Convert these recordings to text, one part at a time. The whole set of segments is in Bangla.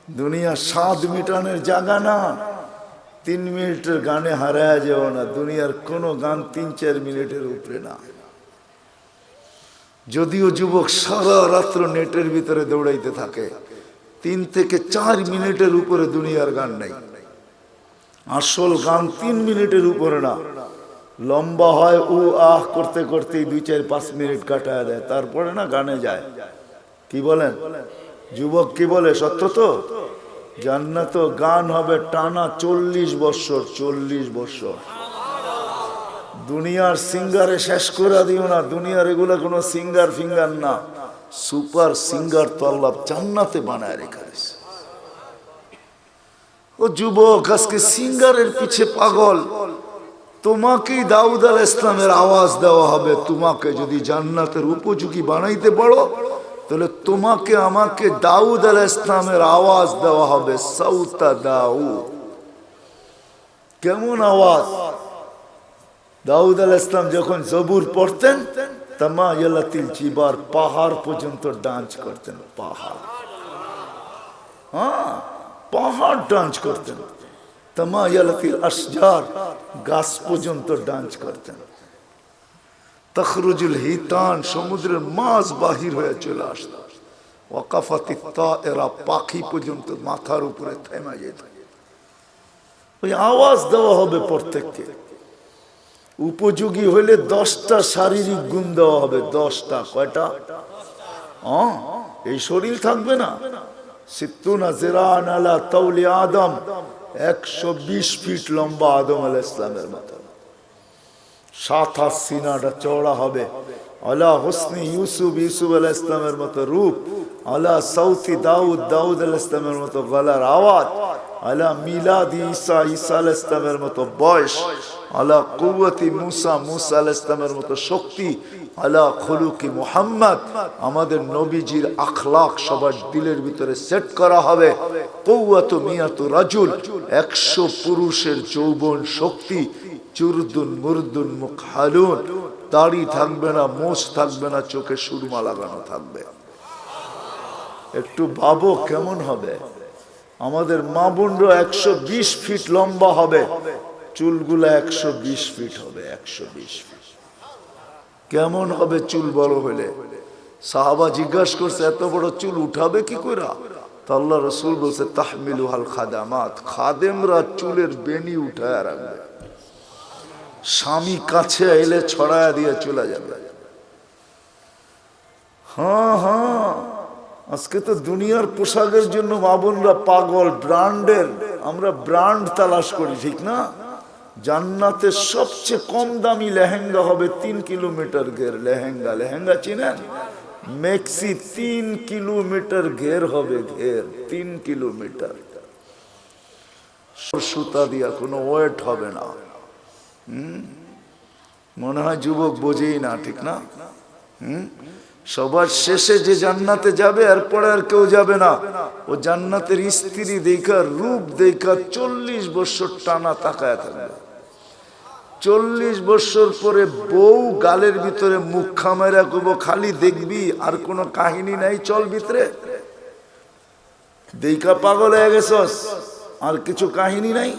দুনিয়া স্বাদ মিটানোর জায়গা না। 3 মিনিটের গানে হারায় যাও না। দুনিয়ার কোনো গান 3-4 মিনিটের উপরে না। যদিও যুবক সারা রাত্র নেটের ভিতরে দৌড়াইতে থাকে, 3 থেকে 4 মিনিটের উপরে দুনিয়ার গান নাই। আসল গান 3 মিনিটের উপরে না। লম্বা হয় ও আহ করতে করতেই 2-4-5 মিনিট কাটায় দেয়, তারপরে না গানে যায়। কি বলেন যুবক, কি বলে? সত্য তো। জান্নাত গান হবে টানা 40 বছর। 40 বছর। দুনিয়ার সিঙ্গারে শেষ করে দিও না। দুনিয়ার এগুলো কোনো সিঙ্গার ফিঙ্গার না, সুপার সিঙ্গার তো আল্লাহ জান্নাতে বানায় রেখে দিয়েছে। ও যুবক, আজকে সিঙ্গারের পিছে পাগল। তোমাকেই দাউদ আলাইহিস সালামের আওয়াজ দেওয়া হবে। তোমাকে যদি জান্নাতের উপযোগী বানাইতে পারো, তাহলে তোমাকে আমাকে দাউদ আলাইহিস সালামের আওয়াজ দেওয়া হবে। সাউতা দাউদ। কেমন আওয়াজ? দাউদ আলাইহিস সালাম যখন জবুর পড়তেন, তামায়ালাতিল জিবার, পাহাড় পর্যন্ত ডান্স করতেন। পাহাড়, হ্যাঁ, পাহাড় ডান্স করতেন। তামায়ালাতিল আশজার, গাছ পর্যন্ত ডান্স করতেন। তখরুজুল হিতান, সমুদ্রের মাছ বাহির হয়ে চলে আসত। ওয়াকাফাতিত তায়রা, পাখি পর্যন্ত মাথার উপরে থেমে যেত। ওই আওয়াজ দেওয়া হবে প্রত্যেককে। উপযোগী হইলে 10টা শারীরিক গুণ দেওয়া হবে। 10টা। কয়টা? এই শরীর থাকবে না। সিত্তুনা জিরান আলা তাওলি আদম, 120 ফিট লম্বা আদম আলাইহিস সালামের মতো। 7 হাত সিনাটা চওড়া হবে। আলা হুসনি ইউসুফ, ইউসুফ আলাইহিস সালামের মতো রূপ। আলা সাউতি দাউদ, দাউদ আলাইহিস সালামের মতো গলার আওয়াজ। আলা মিলাদি ঈসা, ঈসা আলাইহিস সালামের মতো বয়স। আলা কুওয়াতি মুসা, মুসা আলাইহিস সালামের মতো শক্তি। আলা খুলুকি মুহাম্মদ, আমাদের নবীজির আখলাক সবার দিলের ভিতরে সেট করা হবে। কুওয়াতু মিয়াতু রাজুল, 100 পুরুষের যৌবন শক্তি। চুরদুন মুরদুন মুকহালুন, দাড়ি থাকবে না, মোছ থাকবে না, চোখে সুরমা লাগানো থাকবে। একটু ভাবো কেমন হবে। আমাদের মা বোনরা 120 ফিট লম্বা হবে, চুলগুলা 120 ফিট হবে। 120 ফিট। কেমন হবে চুল বড় হলে? সাহাবা জিজ্ঞাসা করছে, এত বড় চুল উঠাবে কি করে? তো আল্লাহ রাসূল বলছে, তাহমিলুহাল খাদামাত, খাদেমরা চুলের বেনি উঠায় রাখবে। স্বামী কাছে এলে ছড়ায়া দিয়ে চলে যাবে। হ্যাঁ হ্যাঁ, আজকে তো দুনিয়ার পোশাকের জন্য মা বোনরা পাগল। ব্র্যান্ডের, আমরা ব্র্যান্ড তালাশ করি, ঠিক না? জান্নাতের সবচেয়ে কম দামি লেহেঙ্গা হবে 3 কিলোমিটার ঘের। লেহেঙ্গা, লেহেঙ্গা চিনেন? মেক্সি 3 কিলোমিটার ঘের হবে। ঘের 3 কিলোমিটার। সুতা দিয়া, কোনো ওয়েট হবে না। মনে হয় যুবক বোঝেই না, ঠিক না? সবার শেষে যে জান্নাতে যাবে, এরপরে আর কেউ যাবে না। ও জান্নাতের স্ত্রী দেখা, রূপ দেখা 40 বছর টানা তাকায় থাকবে। 40 বছর পরে বউ গালের ভিতরে মুখ খামেরা করবো, খালি দেখবি, আর কোনো কাহিনী নাই। চল ভিতরে দেখা পাগল হয়ে গেছস, আর কিছু কাহিনী নাই।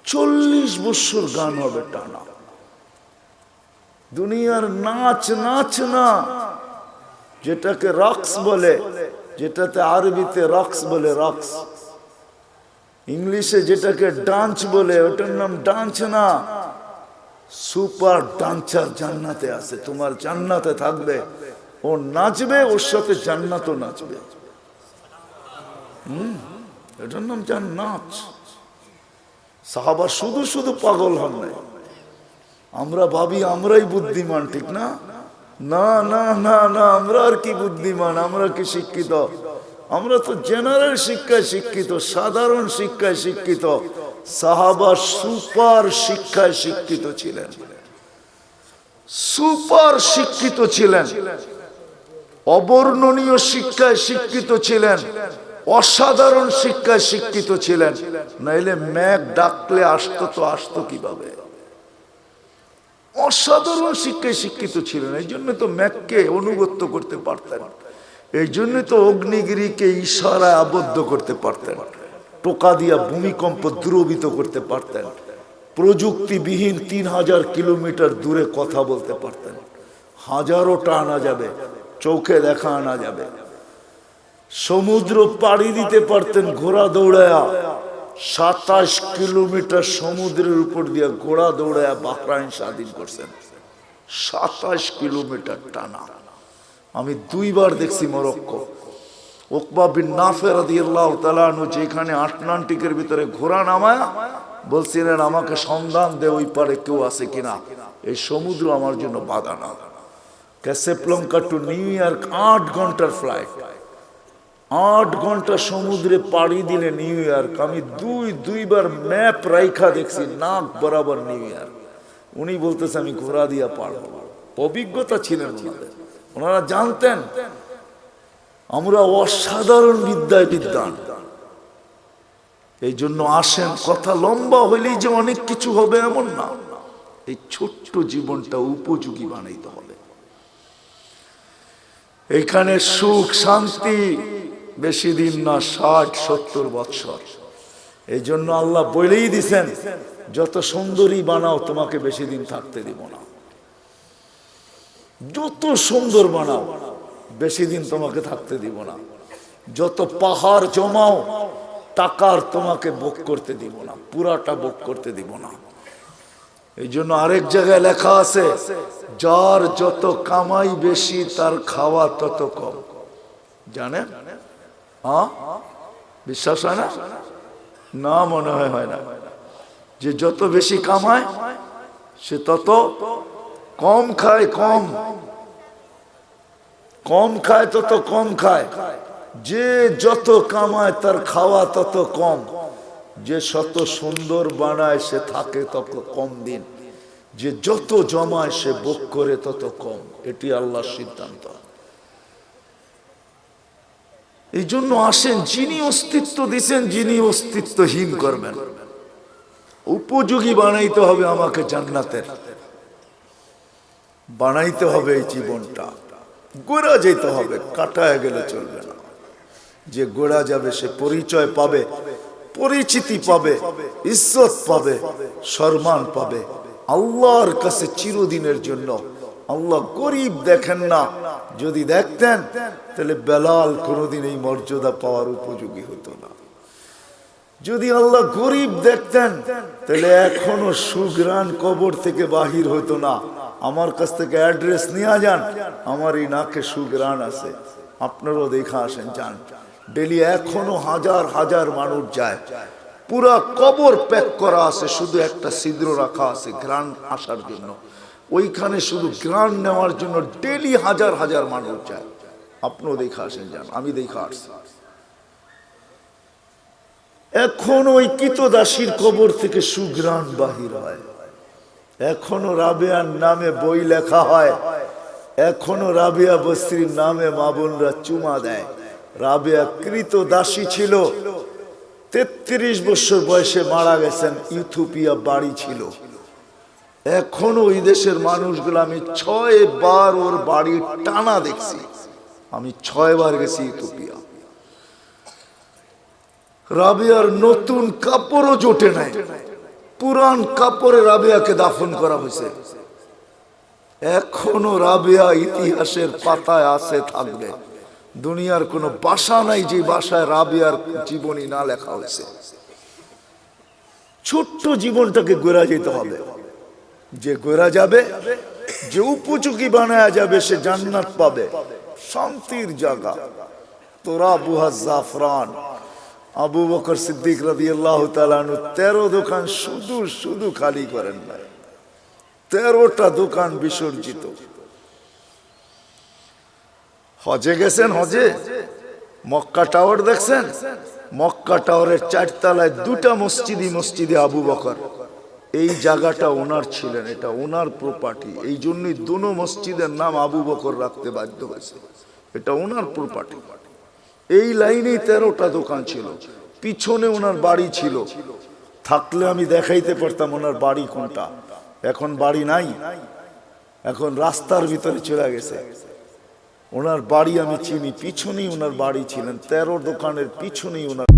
40 বছর গান হবে টানা। দুনিয়ার নাচ, নাচ না, যেটাকে রক্স বলে, যেটাতে আরবিতে রক্স বলে, রক্স। ইংলিশে যেটাকে ডান্স বলে, ওটার নাম ডান্স না। সুপার ডান্সার জান্নাতে আছে। তোমার জান্নাতে থাকবে, ও নাচবে, ওর সাথে জান্নাতও নাচবে। এটার নাম জান্নাত। সাহাবা শুধু শুধু পাগল হন নাই। আমরা ভাবি আমরাই বুদ্ধিমান, ঠিক না? না না না না, আমরা আর কি বুদ্ধিমান, আমরা কি শিক্ষিত? আমরা তো জেনারেল শিক্ষায় শিক্ষিত, সাধারণ শিক্ষায় শিক্ষিত। সাহাবা সুপার শিক্ষায় শিক্ষিত ছিলেন, সুপার শিক্ষিত ছিলেন, অবর্ণনীয় শিক্ষায় শিক্ষিত ছিলেন, অসাধারণ শিক্ষায় শিক্ষিত ছিলেন। নাইলে মেঘ ডাকলে আসতো তো আসতো কিভাবে? অসাধারণ শিক্ষায় শিক্ষিত ছিলেন, এই জন্য তো মেঘকে অনুগত্য করতে পারতেন। এই জন্যই তো অগ্নিগিরিকে ইশারায় আবদ্ধ করতে পারতেন, টোকা দিয়া ভূমিকম্প দ্রবিত করতে পারতেন, প্রযুক্তিবিহীন 3000 কিলোমিটার দূরে কথা বলতে পারতেন, হাজারোটা আনা যাবে, চোখে দেখা আনা যাবে, সমুদ্র পাড়ি দিতে পারতেন ঘোড়া দৌড়ায়া, 27 কিলোমিটার সমুদ্রের উপর দিয়ে ঘোড়া দৌড়ায়া বাহরাইন স্বাধীন করছেন, 27 কিলোমিটার টানা। আমি 2 বার দেখছি মরক্কো। উকবা বিন নাফে রাদিয়াল্লাহু তাআলা আনহু যেখানে আটলান্টিকের ভিতরে ঘোড়া নামায়া বলছিলেন, আমাকে সন্ধান দে ওই পারে কেউ আছে কিনা, এই সমুদ্র আমার জন্য বাধা না। ক্যাসাব্লাঙ্কা টু নিউ ইয়র্ক 8 ঘন্টার ফ্লাইট, 8 ঘন্টা সমুদ্রে পাড়ি দিলে নিউ ইয়র্ক। আমি দুইবার ম্যাপ রাইখা দেখছি, নাক বরাবর নিউ ইয়র্ক। উনি বলতেছে আমি ঘোড়া দিয়া পার হব। অভিজ্ঞতা ছিলেন ওনাদের, ওনারা জানতেন আমরা অসাধারণ বিদ্যায় বিদ্বান। এই জন্য আসেন, কথা লম্বা হইলেই যে অনেক কিছু হবে এমন না, এই ছোট্ট জীবনটা উপযোগী বানাইতে হবে। এখানে সুখ শান্তি বেশি দিন না, 60-70 বৎসর। এই জন্য আল্লাহ বলেই দিছেন, যত সুন্দরী বানাও তোমাকে বেশি দিন থাকতে দিব না, যত সুন্দর বানাও বেশি দিন তোমাকে থাকতে দিব না, যত পাহাড় জমাও টাকার তোমাকে ভোগ করতে দিব না, পুরাটা ভোগ করতে দিব না। এই জন্য আরেক জায়গায় লেখা আছে, যার যত কামাই বেশি তার খাওয়া তত কম। জানেন? বিশ্বাস হয় না? না, মনে হয় না। যে যত বেশি কামায় সে তত কম খায়, কম খায় তত কম খায়। যে যত কামায় তার খাওয়া তত কম। যে শত সুন্দর বানায় সে থাকে তত কম দিন। যে যত জমায় সে ভোগ করে তত কম। এটি আল্লাহর সিদ্ধান্ত। এই জন্য আসেন, যিনি অস্তিত্ব দিচ্ছেন, যিনি অস্তিত্বহীন করবেন, উপযোগী বানাইতে হবে আমাকে জান্নাতের, বানাইতে হবে এই জীবনটা। গোড়া যেতে হবে, কাটায় গেলে চলবে না। যে গোড়া যাবে সে পরিচয় পাবে, পরিচিতি পাবে, ইজ্জত পাবে, সম্মান পাবে আল্লাহর কাছে চিরদিনের জন্য। আল্লাহ গরিব দেখেন না, যদি দেখতেন তাহলে বেলাল কোনোদিন এই মর্যাদা পাওয়ার উপযোগী হতো না। যদি আল্লাহ গরিব দেখতেন তাহলে এখনো সুগ্রাণ কবর থেকে বাহির হতো না। আমার কাছ থেকে অ্যাড্রেস নিয়ে যান, আমার এই নাকে সুগ্রাণ আছে, আপনারাও দেখা আসেন, যান। ডেলি এখনো হাজার হাজার মানুষ যায়, পুরা কবর প্যাক করা আছে, শুধু একটা ছিদ্র রাখা আছে ঘ্রাণ আসার জন্য। ওইখানে শুধু ঘ্রাণ নেওয়ার জন্য ডেলি হাজার হাজার মানুষ যায়। আপনিও দেখা আসেন, যান, আমি দেখা আসছি। এখন ওই কিতদাসীর কবর থেকে সুঘ্রাণ বাহির হয়। এখনো রাবেয়ার নামে বই লেখা হয়, এখনো রাবেয়া বস্তির নামে মা বোনরা চুমা দেয়। রাবেয়া কৃতদাসী ছিল, 33 বছর বয়সে মারা গেছেন, ইথিওপিয়া বাড়ি ছিল। এখনো ওই দেশের মানুষগুলো, আমি 6 বার ওর বাড়ি টানা দেখছি, আমি 6 বার গেছি ইথিওপিয়া। রাবেয়ার নতুন কাপড়ও জোটে নাই, পুরান কাপড়ে রাবেয়াকে দাফন করা হয়েছে। এখনো রাবেয়া ইতিহাসের পাতায় আছে, থাকবে। দুনিয়ার কোনো ভাষা নাই যে ভাষায় রাবেয়ার জীবনী না লেখা হয়েছে। ছোট্ট জীবনটাকে গড়া যেতে হবে। যে গড়া যাবে, যে উপযোগী বানায়া যাবে, সে জান্নাত পাবে, শান্তির জায়গা। তোরা বুহা জাফরান আবু বকর সিদ্দিক রাদিয়াল্লাহু তাআলা আনহু 13 দোকান শুধু খালি করেন না, 13টা দোকান বিসর্জিত। হজে গেছেন, হজে মক্কা টাওয়ার দেখছেন? মক্কা টাওয়ারের 4 তলায় 2টা মসজিদে আবু বকর, এই জায়গাটা ওনার ছিলেন, এটা ওনার প্রপার্টি। এই জন্যই দুনো মসজিদের নাম আবু বকর রাখতে বাধ্য হয়েছে, এটা ওনার প্রপার্টি। এই লাইনেই 13টা দোকান ছিল। পিছনে ওনার বাড়ি ছিল, থাকলে আমি দেখাইতে পারতাম ওনার বাড়ি কোনটা। এখন বাড়ি নাই, এখন রাস্তার ভিতরে চলে গেছে। ওনার বাড়ি আমি চিনি, পিছনেই ওনার বাড়ি ছিলেন, 13 দোকানের পিছনেই ওনার